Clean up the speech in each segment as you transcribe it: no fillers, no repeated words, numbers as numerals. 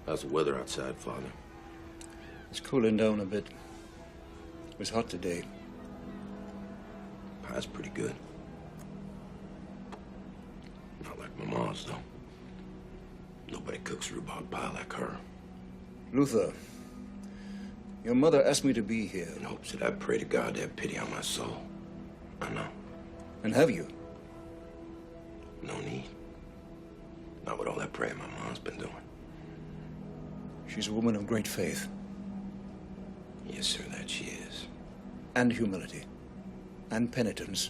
How's the weather outside, Father? It's cooling down a bit. It was hot today. Pie's pretty good. Not like my mom's, though. Nobody cooks rhubarb pie like her. Luther, your mother asked me to be here. In hopes that I pray to God to have pity on my soul. I know. And have you? No need. Not with all that praying my mom's been doing. She's a woman of great faith. Yes, sir, that she is. And humility. And penitence.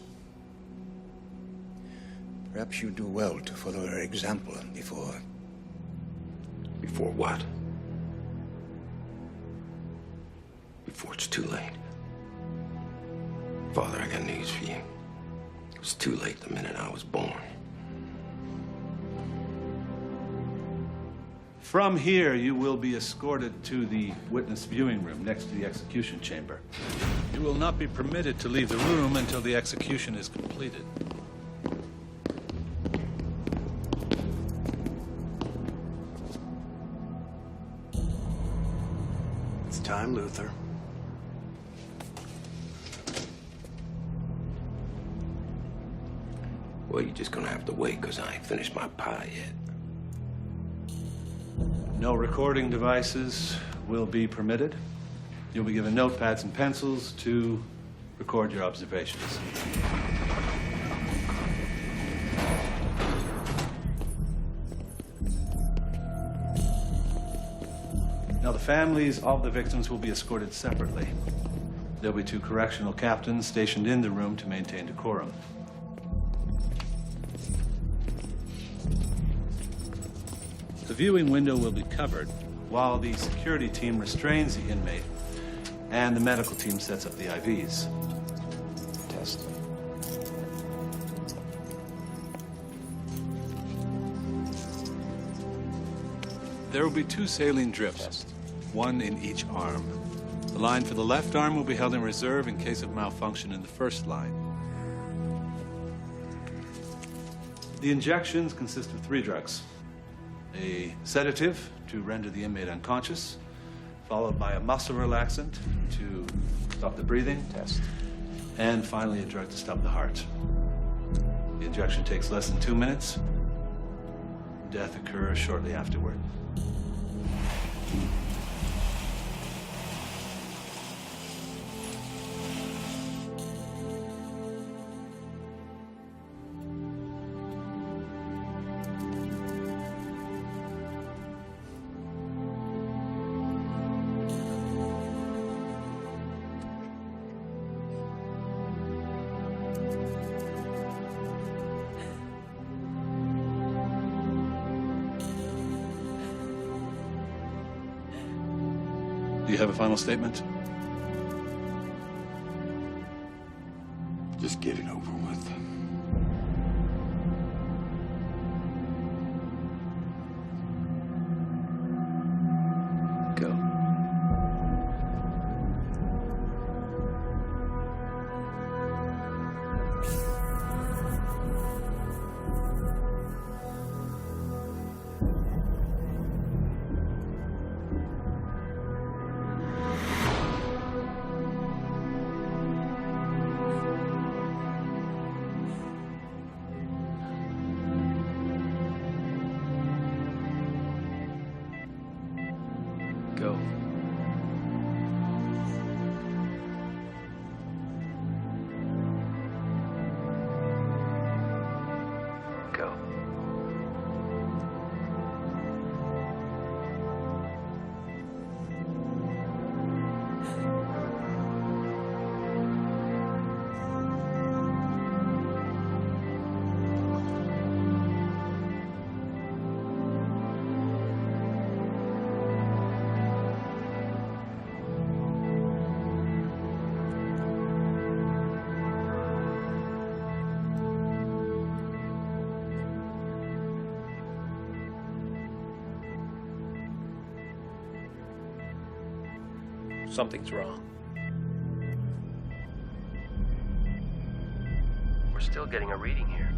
Perhaps you do well to follow her example before... Before what? Before it's too late. Father, I got news for you. It was too late the minute I was born. From here, you will be escorted to the witness viewing room next to the execution chamber. You will not be permitted to leave the room until the execution is completed. It's time, Luther. Well, you're just gonna have to wait, because I ain't finished my pie yet. No recording devices will be permitted. You'll be given notepads and pencils to record your observations. Now, the families of the victims will be escorted separately. There'll be 2 correctional captains stationed in the room to maintain decorum. The viewing window will be covered while the security team restrains the inmate and the medical team sets up the IVs. Test. There will be 2 saline drips, Test. 1 in each arm. The line for the left arm will be held in reserve in case of malfunction in the first line. The injections consist of 3 drugs. A sedative to render the inmate unconscious, followed by a muscle relaxant to stop the breathing. Test. And finally, a drug to stop the heart. The injection takes less than 2 minutes. Death occurs shortly afterward. Do you have a final statement? Just get it over with. Go. Go. Go. Something's wrong. We're still getting a reading here.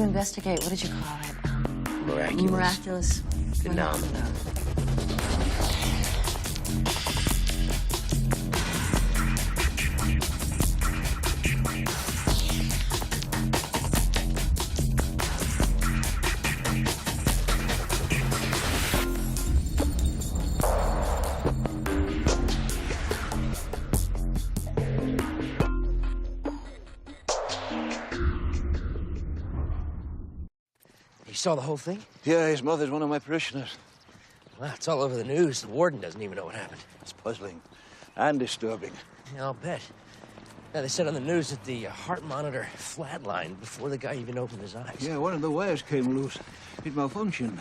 you investigate? What did you call it? Miraculous. Miraculous Phenomena. You saw the whole thing? Yeah, his mother's one of my parishioners. Well, it's all over the news. The warden doesn't even know what happened. It's puzzling and disturbing. Yeah, I'll bet. Yeah, they said on the news that the heart monitor flatlined before the guy even opened his eyes. Yeah, one of the wires came loose. It malfunctioned.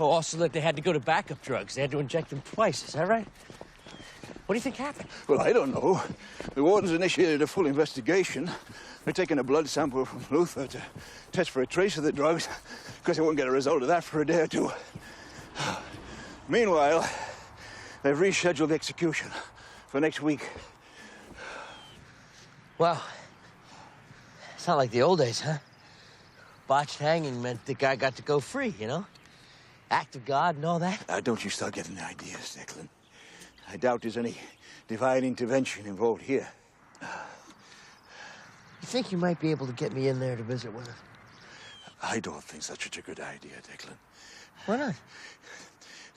Oh, also that they had to go to backup drugs. They had to inject him twice. Is that right? What do you think happened? Well, I don't know. The warden's initiated a full investigation. They're taking a blood sample from Luther to test for a trace of the drugs, because they won't get a result of that for a day or two. Meanwhile, they've rescheduled the execution for next week. Well, it's not like the old days, huh? Botched hanging meant the guy got to go free, you know? Act of God and all that. Now, don't you start getting ideas, Declan. I doubt there's any divine intervention involved here. You think you might be able to get me in there to visit with her? I don't think such a good idea, Declan. Why not?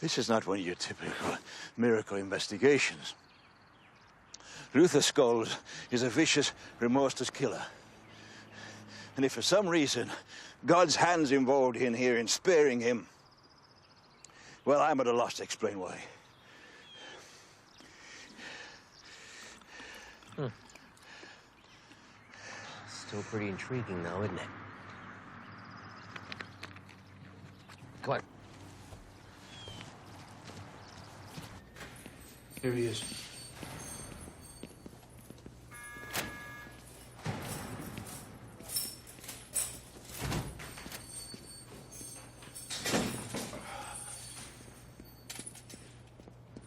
This is not one of your typical miracle investigations. Luther Scholes is a vicious, remorseless killer. And if for some reason God's hand's involved in here in sparing him, well, I'm at a loss to explain why. Still pretty intriguing, though, isn't it? Come on. Here he is.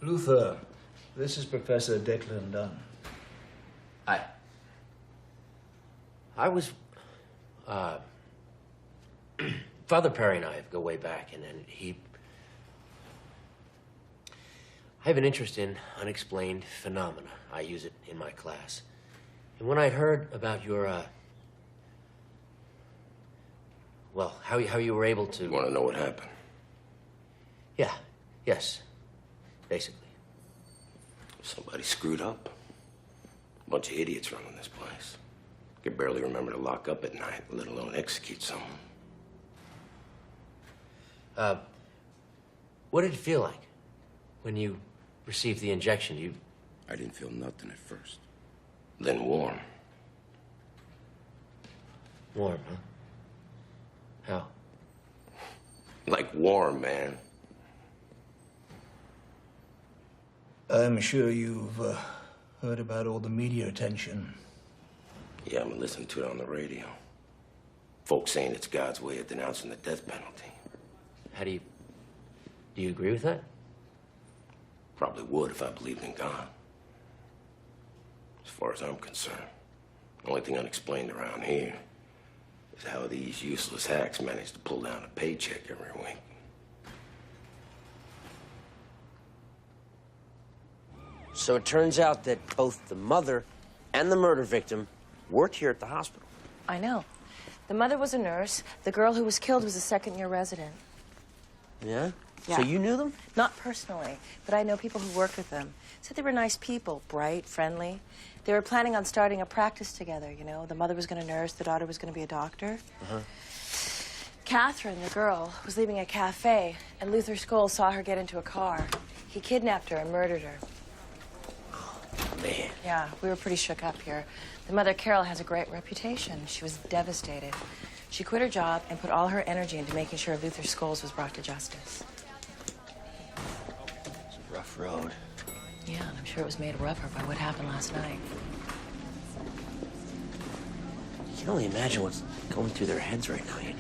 Luther, this is Professor Declan Dunn. Hi. I was, Father Perry and I go way back, and I have an interest in unexplained phenomena. I use it in my class. And when I heard about your, well, how you were able to... You want to know what happened? Yeah, yes, basically. Somebody screwed up. A bunch of idiots running this place. Could barely remember to lock up at night, let alone execute someone. What did it feel like when you received the injection? I didn't feel nothing at first. Then warm. Warm, huh? How? Like warm, man. I'm sure you've heard about all the media attention. Yeah, I've been listening to it on the radio. Folks saying it's God's way of denouncing the death penalty. Do you agree with that? Probably would if I believed in God. As far as I'm concerned, the only thing unexplained around here is how these useless hacks manage to pull down a paycheck every week. So it turns out that both the mother and the murder victim worked here at the hospital. I know. The mother was a nurse. The girl who was killed was a second-year resident. Yeah? Yeah. So you knew them? Not personally, but I know people who worked with them. Said they were nice people, bright, friendly. They were planning on starting a practice together, you know. The mother was going to nurse, the daughter was going to be a doctor. Uh-huh. Catherine, the girl, was leaving a cafe, and Luther Scholes saw her get into a car. He kidnapped her and murdered her. Man. Yeah, we were pretty shook up here. The mother, Carol, has a great reputation. She was devastated. She quit her job and put all her energy into making sure Luther Scholes was brought to justice. It's a rough road. Yeah, and I'm sure it was made rougher by what happened last night. You can only imagine what's going through their heads right now, you know?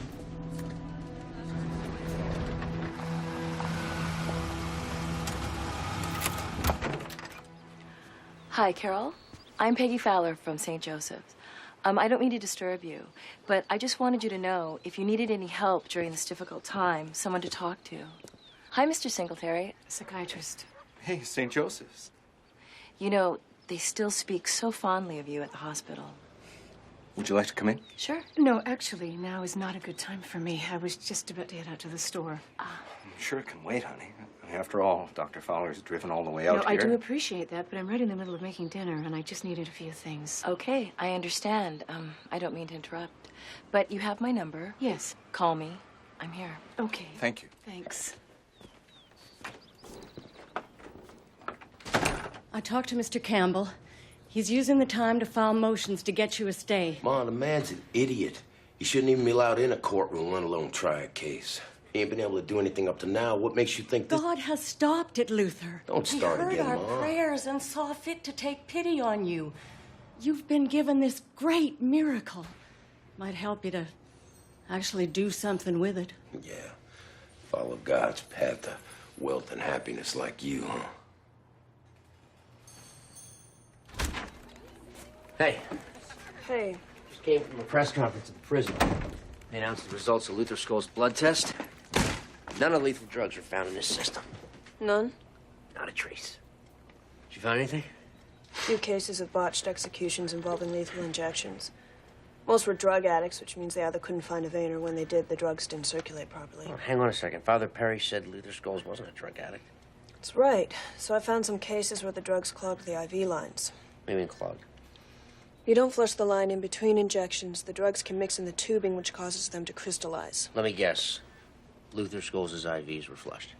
Hi, Carol. I'm Peggy Fowler from St. Joseph's. I don't mean to disturb you, but I just wanted you to know if you needed any help during this difficult time, someone to talk to. Hi, Mr. Singletary. Psychiatrist. Hey, St. Joseph's. You know, they still speak so fondly of you at the hospital. Would you like to come in? Sure. No, actually, now is not a good time for me. I was just about to head out to the store. I'm sure it can wait, honey. After all, Dr. Fowler's driven all the way out No, here. I do appreciate that, but I'm right in the middle of making dinner, and I just needed a few things. Okay, I understand. I don't mean to interrupt. But you have my number. Yes. Call me. I'm here. Okay. Thank you. Thanks. I talked to Mr. Campbell. He's using the time to file motions to get you a stay. Ma, the man's an idiot. He shouldn't even be allowed in a courtroom, let alone try a case. He ain't been able to do anything up to now. What makes you think this... God has stopped it, Luther. Don't start again, He heard our Ma. prayers and saw fit to take pity on you. You've been given this great miracle. Might help you to actually do something with it. Yeah, follow God's path to wealth and happiness like you, huh? Hey, Hey, just came from a press conference at the prison. They announced the results of Luther Skoll's blood test. None of lethal drugs were found in his system. none? Not a trace. Did you find anything? Few cases of botched executions involving lethal injections. Most were drug addicts, which means they either couldn't find a vein or when they did, the drugs didn't circulate properly. Oh, hang on a second. Father Perry said Luther Skoll wasn't a drug addict. That's right. So I found some cases where the drugs clogged the IV lines. What do you mean clogged? You don't flush the line in between injections, the drugs can mix in the tubing, which causes them to crystallize. Let me guess. Luther Skoll's IVs were flushed.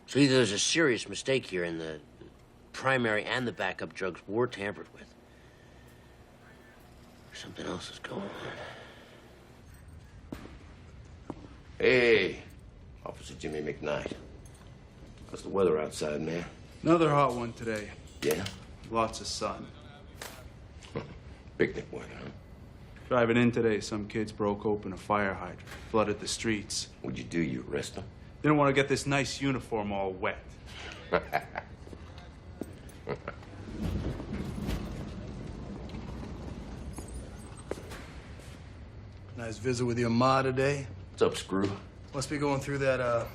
So either there's a serious mistake here and the primary and the backup drugs were tampered with. Or something else is going on. Hey, Officer Jimmy McKnight. How's the weather outside, man? Another hot one today. Yeah? Lots of sun. Picnic weather, huh? Driving in today, some kids broke open a fire hydrant, flooded the streets. What'd you do? You arrest them? Didn't want to get this nice uniform all wet. Nice visit with your ma today. What's up, Screw? Must be going through that, what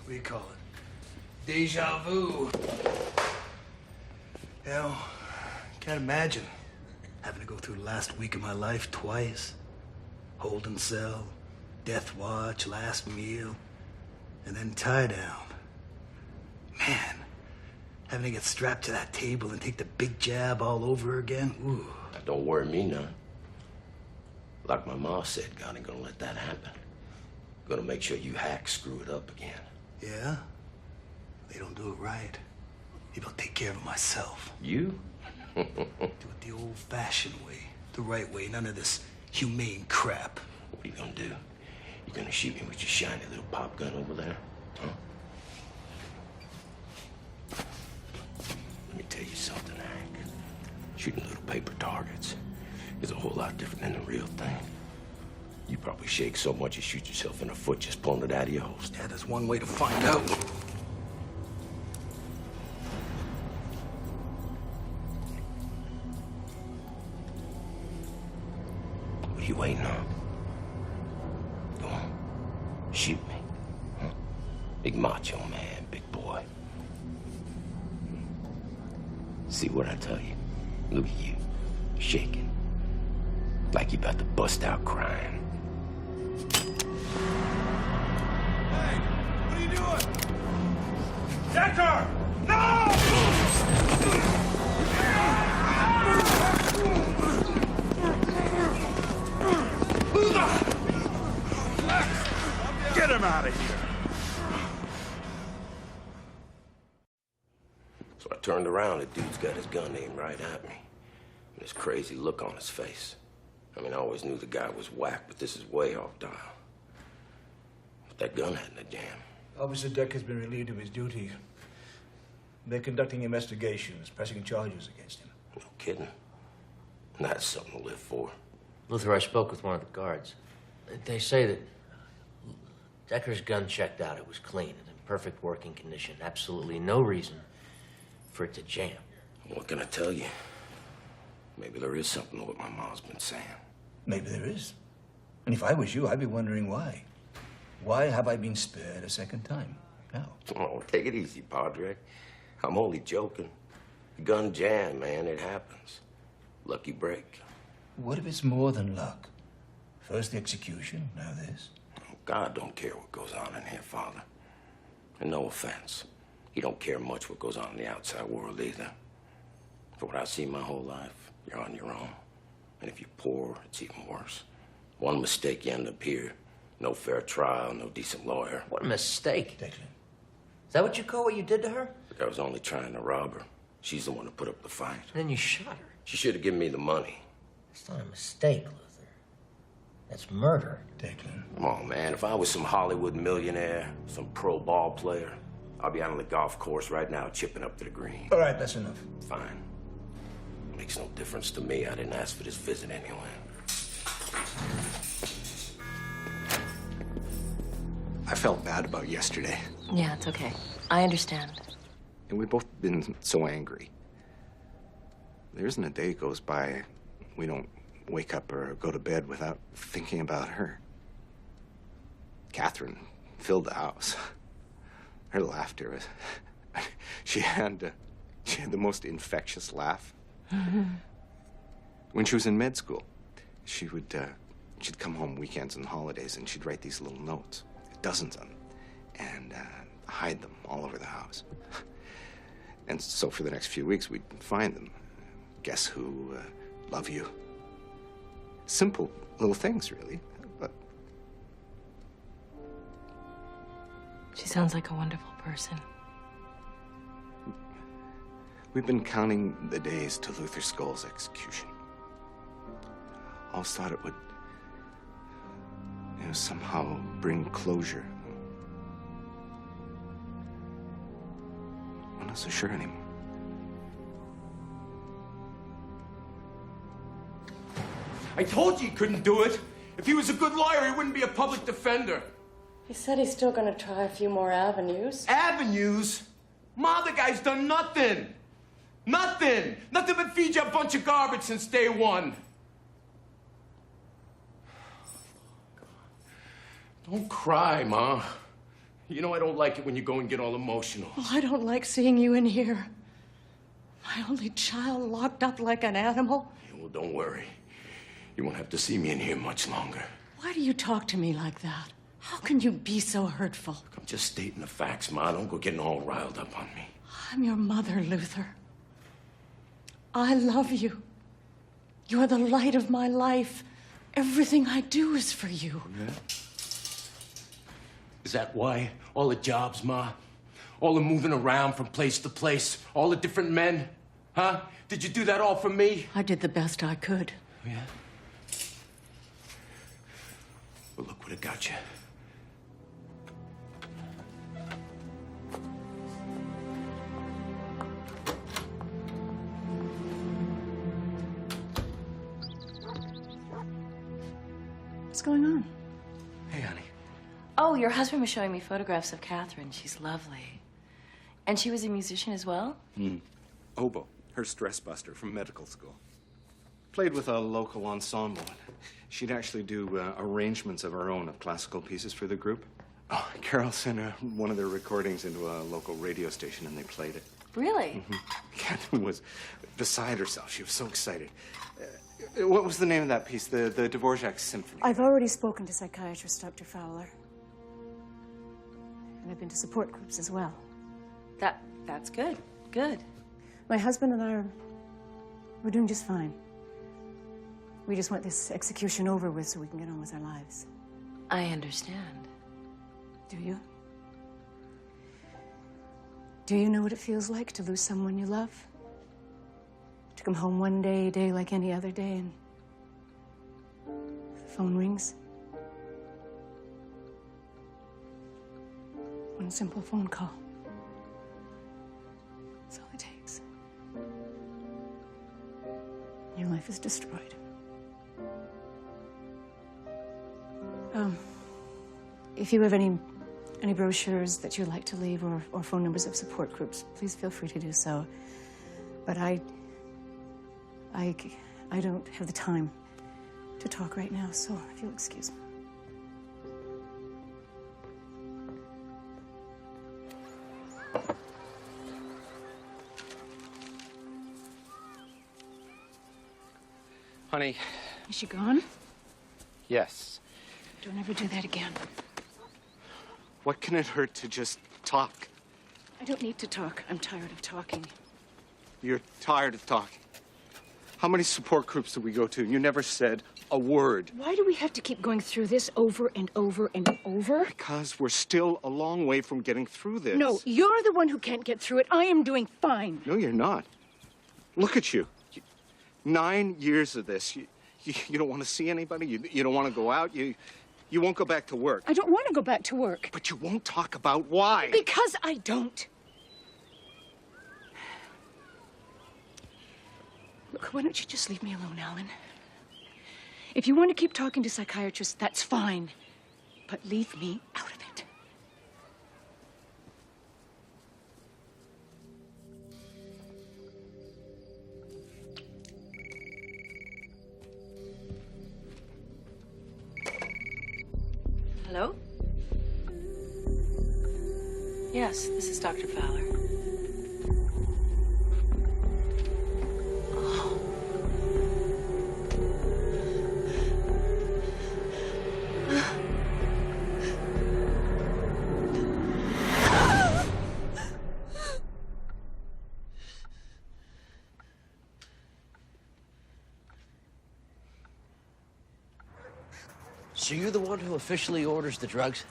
do you call it? Deja vu. You know, can't imagine having to go through the last week of my life twice. Holding cell, death watch, last meal, and then tie down. Man, having to get strapped to that table and take the big jab all over again. Ooh. That don't worry me none. Like my ma said, God ain't gonna let that happen. Gonna make sure you hacks screw it up again. Yeah? They don't do it right. Maybe I'll take care of it myself. You? Do it the old-fashioned way. The right way. None of this humane crap. What are you gonna do? You gonna shoot me with your shiny little pop gun over there? Huh? Let me tell you something, Hank. Shooting little paper targets is a whole lot different than the real thing. You probably shake so much you shoot yourself in the foot just pulling it out of your holster. Yeah, there's one way to find out. What are you waiting on? Go on. Shoot me. Huh? Big macho man, big boy. See what I tell you? Look at you, shaking. Like you about to bust out crying. Hey, what are you doing? Decker! No! Get him out of here! So I turned around, the dude's got his gun aimed right at me. And this crazy look on his face. I mean, I always knew the guy was whack, but this is way off dial. Put that gun head in the jam. Officer Deck has been relieved of his duty. They're conducting investigations, pressing charges against him. No kidding. And that's something to live for. Luther, I spoke with one of the guards. They say that Decker's gun checked out. It was clean and in perfect working condition. Absolutely no reason for it to jam. What can I tell you? Maybe there is something to what my mom's been saying. Maybe there is. And if I was you, I'd be wondering why. Why have I been spared a second time? Now. Oh, take it easy, Padre. I'm only joking. Gun jam, man, it happens. Lucky break. What if it's more than luck? First the execution, now this. God don't care what goes on in here, Father. And no offense, he don't care much what goes on in the outside world either. For what I've seen my whole life, you're on your own. And if you're poor, it's even worse. One mistake, you end up here. No fair trial, no decent lawyer. What a mistake. Declan. Is that what you call what you did to her? But I was only trying to rob her. She's the one who put up the fight. And then you shot her. She should have given me the money. It's not a mistake, Luther. That's murder. Declan. Come on, man. If I was some Hollywood millionaire, some pro ball player, I'd be out on the golf course right now chipping up to the green. All right, that's enough. Fine. Makes no difference to me. I didn't ask for this visit anyway. I felt bad about yesterday. Yeah, it's okay. I understand. And we've both been so angry. There isn't a day goes by we don't wake up or go to bed without thinking about her. Catherine filled the house. Her laughter was... she had the most infectious laugh. When she was in med school, she'd come home weekends and holidays and she'd write these little notes, dozens of them, and hide them all over the house. And so for the next few weeks, we'd find them. Guess who, love you. Simple little things, really, but... She sounds like a wonderful person. We've been counting the days to Luther Skull's execution. Always thought it would, somehow bring closure. I'm not so sure anymore. I told you he couldn't do it. If he was a good lawyer, he wouldn't be a public defender. He said he's still going to try a few more avenues. Avenues? Ma, the guy's done nothing. Nothing. Nothing but feed you a bunch of garbage since day one. Don't cry, Ma. You know I don't like it when you go and get all emotional. Well, I don't like seeing you in here. My only child locked up like an animal. Yeah, well, don't worry. You won't have to see me in here much longer. Why do you talk to me like that? How can you be so hurtful? Look, I'm just stating the facts, Ma. Don't go getting all riled up on me. I'm your mother, Luther. I love you. You're the light of my life. Everything I do is for you. Yeah? Is that why? All the jobs, Ma? All the moving around from place to place? All the different men? Huh? Did you do that all for me? I did the best I could. Yeah? Well, look what it got you. What's going on? Hey, honey. Oh, your husband was showing me photographs of Catherine. She's lovely. And she was a musician as well? Oboe, her stress buster from medical school. Played with a local ensemble. She'd actually do arrangements of her own of classical pieces for the group. Oh, Carol sent one of their recordings into a local radio station and they played it. Really? Catherine was beside herself. She was so excited. What was the name of that piece? The Dvorak Symphony? I've already spoken to psychiatrist Dr. Fowler. And I've been to support groups as well. That's good. Good. My husband and we're doing just fine. We just want this execution over with so we can get on with our lives. I understand. Do you? Do you know what it feels like to lose someone you love? To come home one day like any other day, and the phone rings. One simple phone call. That's all it takes. Your life is destroyed. If you have any brochures that you'd like to leave or phone numbers of support groups, please feel free to do so. But I I don't have the time to talk right now, so if you'll excuse me. Honey. Is she gone? Yes. Don't ever do that again. What can it hurt to just talk? I don't need to talk. I'm tired of talking. You're tired of talking. How many support groups did we go to? You never said a word. Why do we have to keep going through this over and over and over? Because we're still a long way from getting through this. No, you're the one who can't get through it. I am doing fine. No, you're not. Look at you. 9 years of this. You don't want to see anybody. You don't want to go out. You won't go back to work. I don't want to go back to work. But you won't talk about why. Because I don't. Look, why don't you just leave me alone, Alan? If you want to keep talking to psychiatrists, that's fine. But leave me out of it. Hello? Yes, this is Dr. Fowler. So you're the one who officially orders the drugs?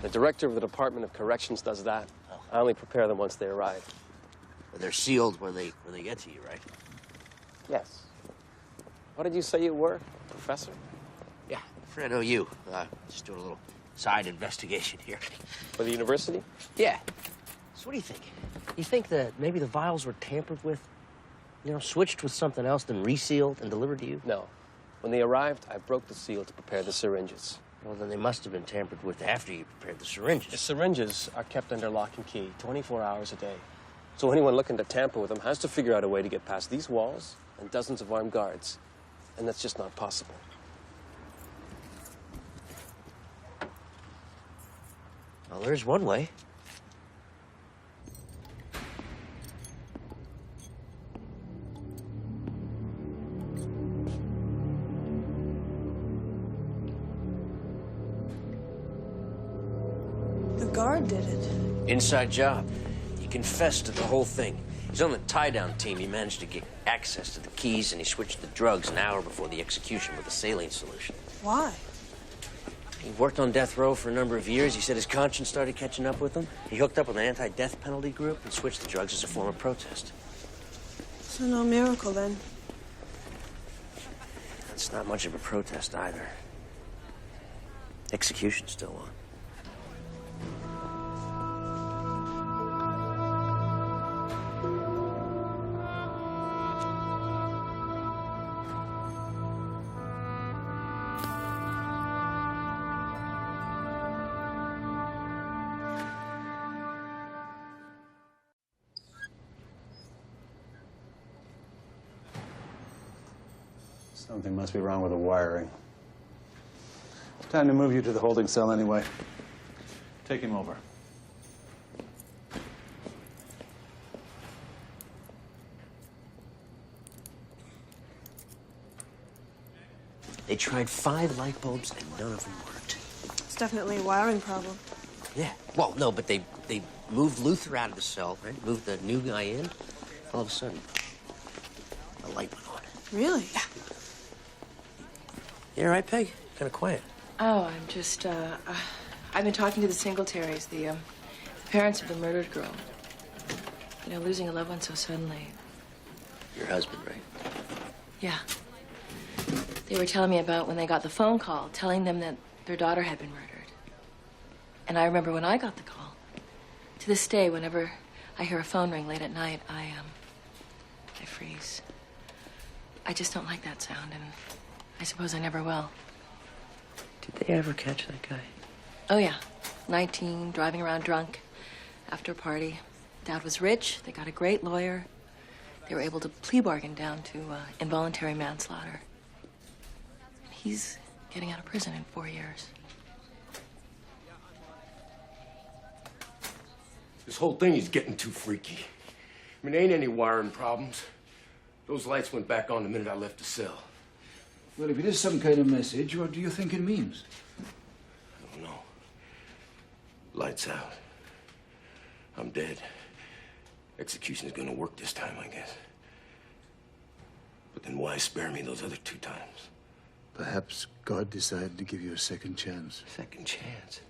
The director of the Department of Corrections does that. I only prepare them once they arrive. Well, they're sealed when they get to you, right? Yes. What did you say you were? A professor? Yeah, friend OU. Just doing a little side investigation here. For the university? Yeah. So what do you think? You think that maybe the vials were tampered with? You know, switched with something else, then resealed and delivered to you? No. When they arrived, I broke the seal to prepare the syringes. Well, then they must have been tampered with after you prepared the syringes. The syringes are kept under lock and key 24 hours a day. So anyone looking to tamper with them has to figure out a way to get past these walls and dozens of armed guards. And that's just not possible. Well, there's one way. The guard did it. Inside job. He confessed to the whole thing. He's on the tie-down team. He managed to get access to the keys, and he switched the drugs an hour before the execution with a saline solution. Why? He worked on death row for a number of years. He said his conscience started catching up with him. He hooked up with an anti-death penalty group and switched the drugs as a form of protest. So no miracle, then. That's not much of a protest, either. Execution's still on. Something must be wrong with the wiring. Time to move you to the holding cell anyway. Take him over. They tried 5 light bulbs and none of them worked. It's definitely a wiring problem. Yeah. Well, no, but they moved Luther out of the cell, right? Moved the new guy in. All of a sudden, the light went on. Really? Yeah. You all right, Peg? Kind of quiet. Oh, I'm just, I've been talking to the Singletaries, the parents of the murdered girl. You know, losing a loved one so suddenly. Your husband, right? Yeah. They were telling me about when they got the phone call telling them that their daughter had been murdered. And I remember when I got the call. To this day, whenever I hear a phone ring late at night, I freeze. I just don't like that sound, and I suppose I never will. Did they ever catch that guy? Oh, yeah. 19, driving around drunk after a party. Dad was rich. They got a great lawyer. They were able to plea bargain down to involuntary manslaughter. He's getting out of prison in 4 years. This whole thing is getting too freaky. I mean, there ain't any wiring problems. Those lights went back on the minute I left the cell. Well, if it is some kind of message, what do you think it means? I don't know. Lights out. I'm dead. Execution's gonna work this time, I guess. But then why spare me those other 2 times? Perhaps God decided to give you a second chance. Second chance?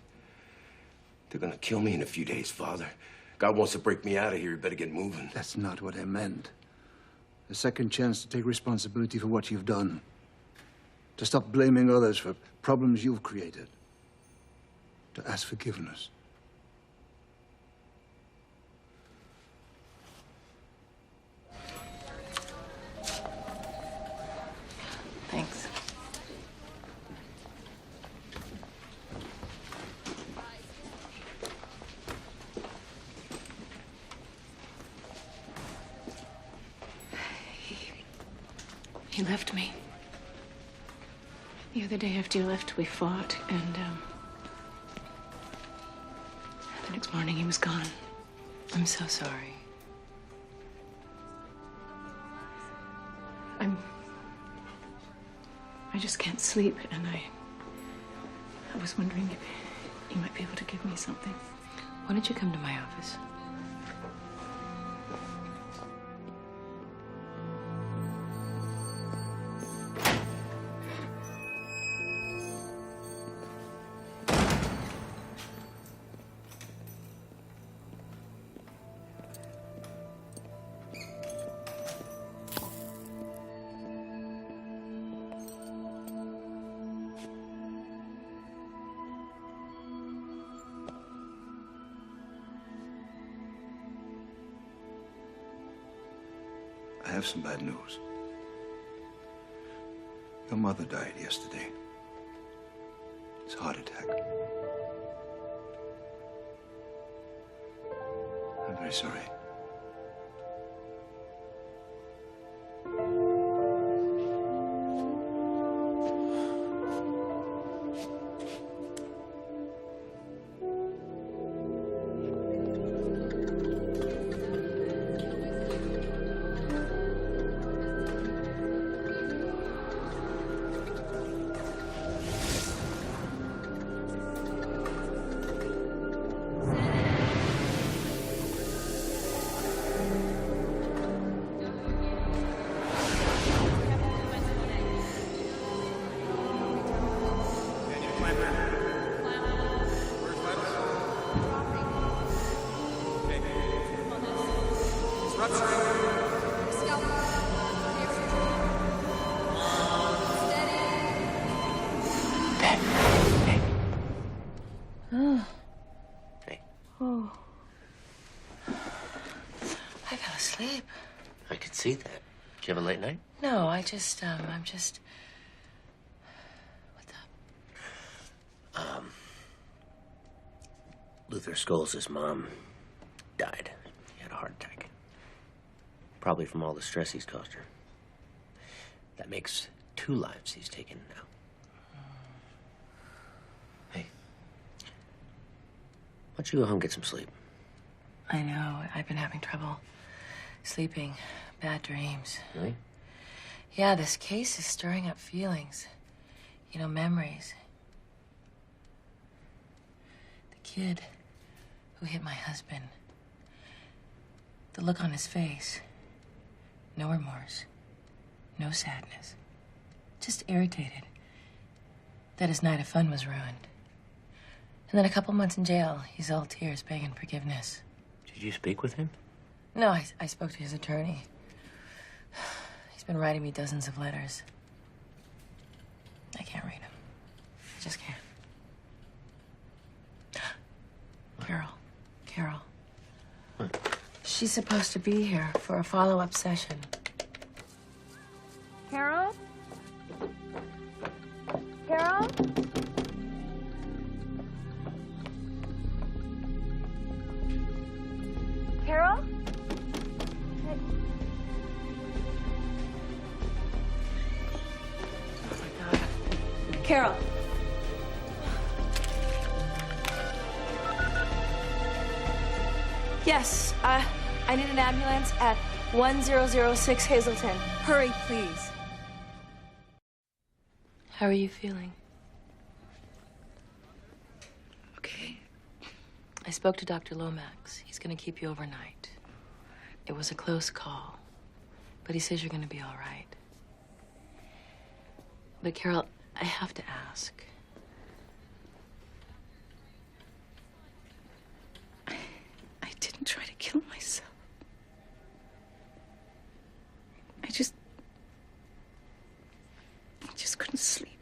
They're gonna kill me in a few days, Father. God wants to break me out of here. You better get moving. That's not what I meant. A second chance to take responsibility for what you've done. To stop blaming others for problems you've created. To ask forgiveness. Thanks. He left me. The other day after you left, we fought, and the next morning he was gone. I'm so sorry. I just can't sleep, and I was wondering if you might be able to give me something. Why don't you come to my office? I have some bad news. Your mother died yesterday. It's a heart attack. I'm very sorry. I could see that. Did you have a late night? No, I'm just... What's up? Luther Scholes' mom died. He had a heart attack. Probably from all the stress he's caused her. That makes 2 lives he's taken now. Hey. Why don't you go home and get some sleep? I know. I've been having trouble sleeping. Bad dreams. Really? Yeah, this case is stirring up feelings. You know, memories. The kid who hit my husband. The look on his face. No remorse. No sadness. Just irritated that his night of fun was ruined. And then a couple months in jail, he's all tears begging forgiveness. Did you speak with him? No, I spoke to his attorney. He's been writing me dozens of letters. I can't read them. I just can't. Carol. What? She's supposed to be here for a follow-up session. Carol? Carol? Carol? Carol. Yes, I need an ambulance at 1006 Hazelton. Hurry, please. How are you feeling? Okay. I spoke to Dr. Lomax. He's going to keep you overnight. It was a close call, but he says you're going to be all right. But Carol, I have to ask. I didn't try to kill myself. I just couldn't sleep.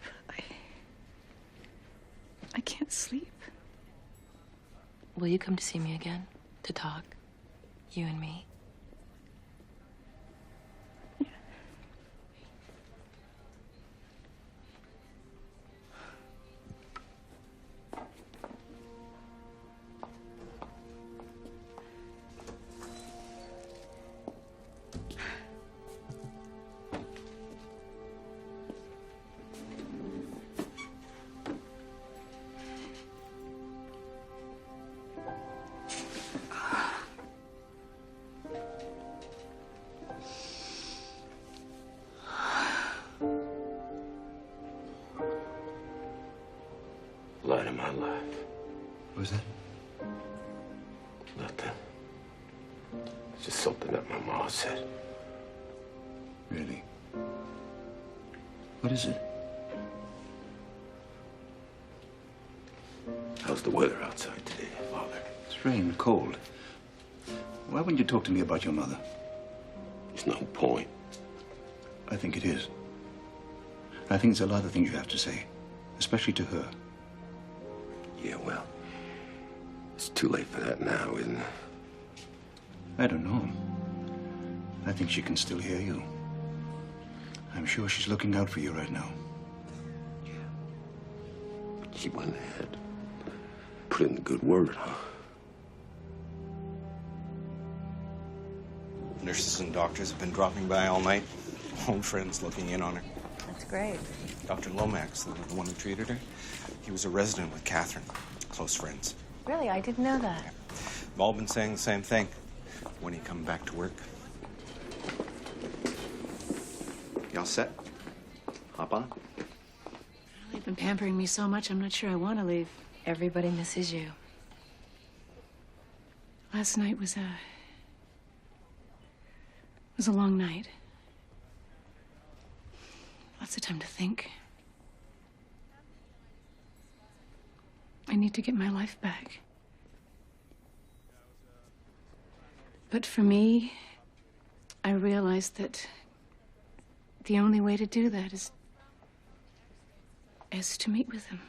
I can't sleep. Will you come to see me again? To talk? You and me? Light of my life. What was that? Nothing. It's just something that my mom said. Really? What is it? How's the weather outside today, Father? It's rain, cold. Why wouldn't you talk to me about your mother? There's no point. I think it is. I think it's a lot of things you have to say, especially to her. Yeah, well, it's too late for that now, isn't it? I don't know. I think she can still hear you. I'm sure she's looking out for you right now. Yeah. But she went ahead. Put in the good word, huh? Nurses and doctors have been dropping by all night. Old friends looking in on her. That's great. Dr. Lomax, the one who treated her, he was a resident with Catherine. Close friends. Really? I didn't know that. They've all been saying the same thing. When he come back to work. You all set? Hop on. They've been pampering me so much, I'm not sure I want to leave. Everybody misses you. Last night was a long night. Lots of time to think. I need to get my life back. But for me, I realized that the only way to do that is to meet with him.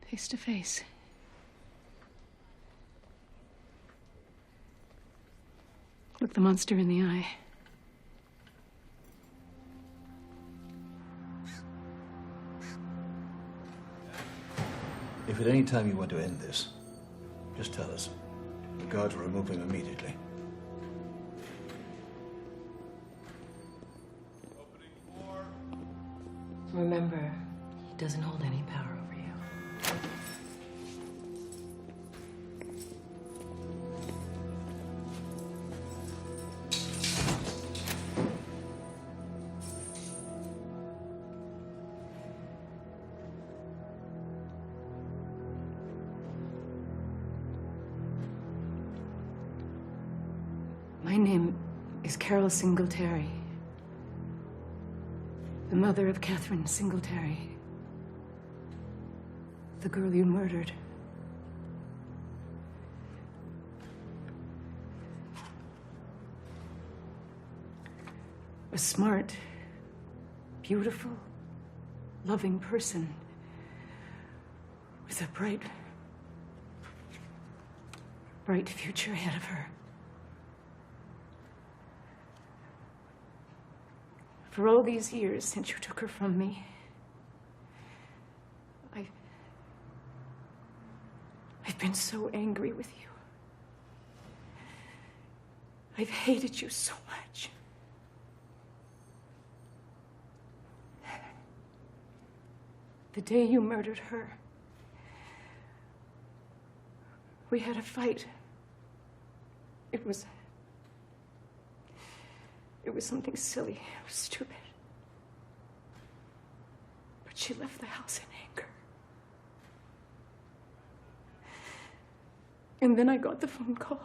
Face to face. Look the monster in the eye. If at any time you want to end this, just tell us. The guards will remove him immediately. Remember, he doesn't hold any power over you. My name is Carol Singletary, the mother of Catherine Singletary, the girl you murdered. A smart, beautiful, loving person with a bright future ahead of her. For all these years since you took her from me, I've been so angry with you. I've hated you so much. The day you murdered her, we had a fight. It was something silly. It was stupid. But she left the house in anger. And then I got the phone call.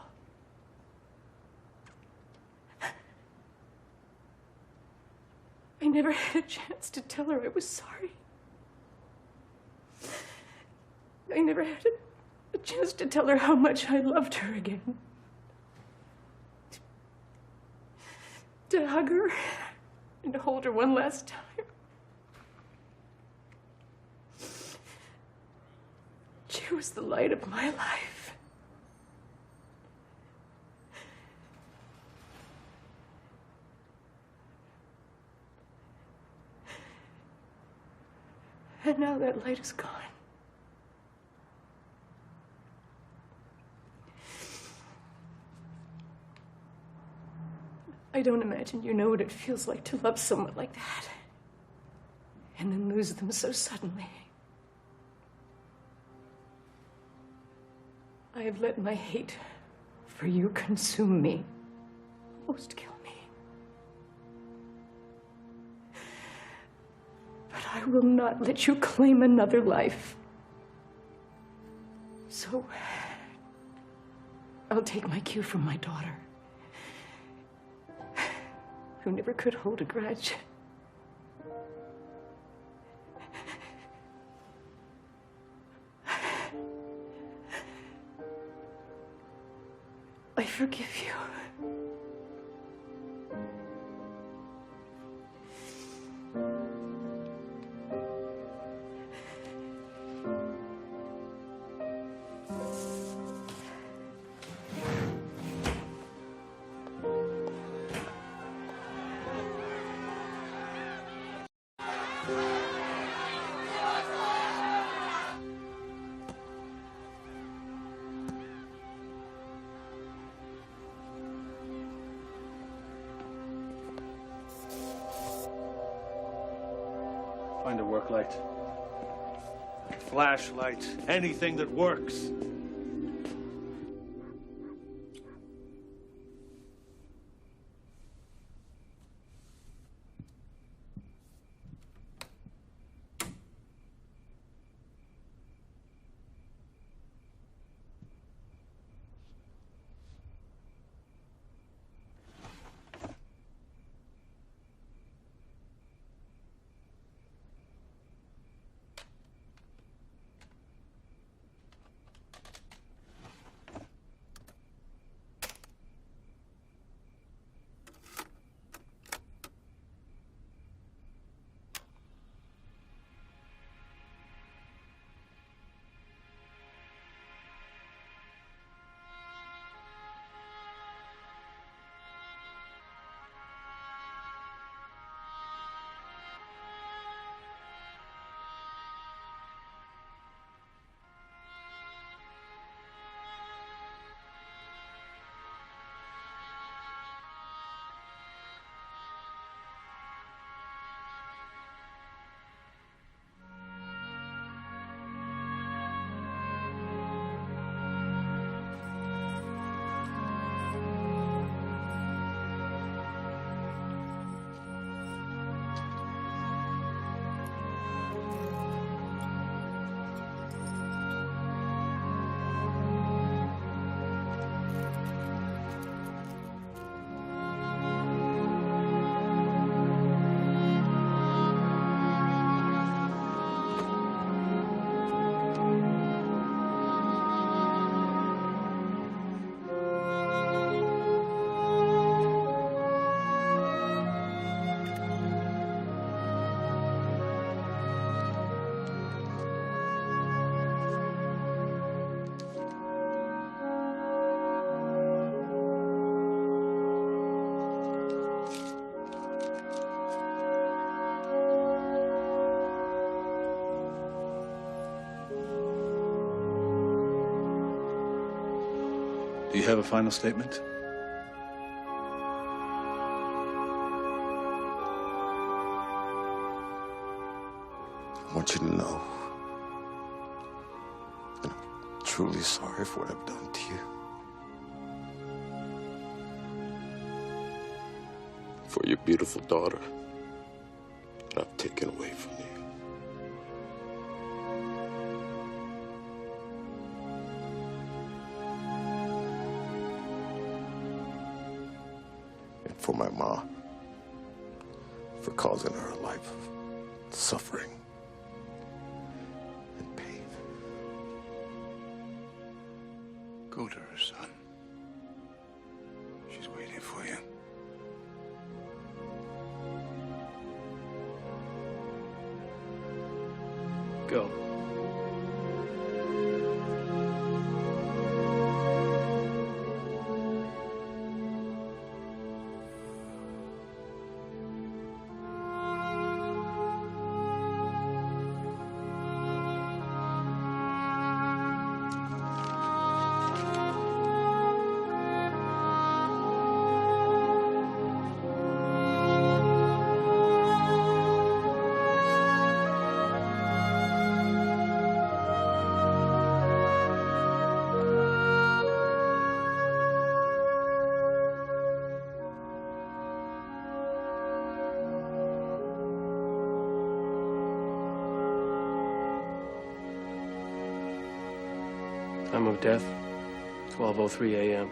I never had a chance to tell her I was sorry. I never had a chance to tell her how much I loved her again. To hug her and to hold her one last time. She was the light of my life. And now that light is gone. I don't imagine you know what it feels like to love someone like that. And then lose them so suddenly. I have let my hate for you consume me, almost kill me. But I will not let you claim another life. So, I'll take my cue from my daughter, who never could hold a grudge. I forgive you. Find a work light. Flashlight. Anything that works. Do you have a final statement? I want want you to know that I'm truly sorry for what I've done to you. For your beautiful daughter that I've taken away from you. And for my mom, for causing her a life of suffering and pain. Go to her, son. She's waiting for you. Go. Time of death, 12:03 a.m.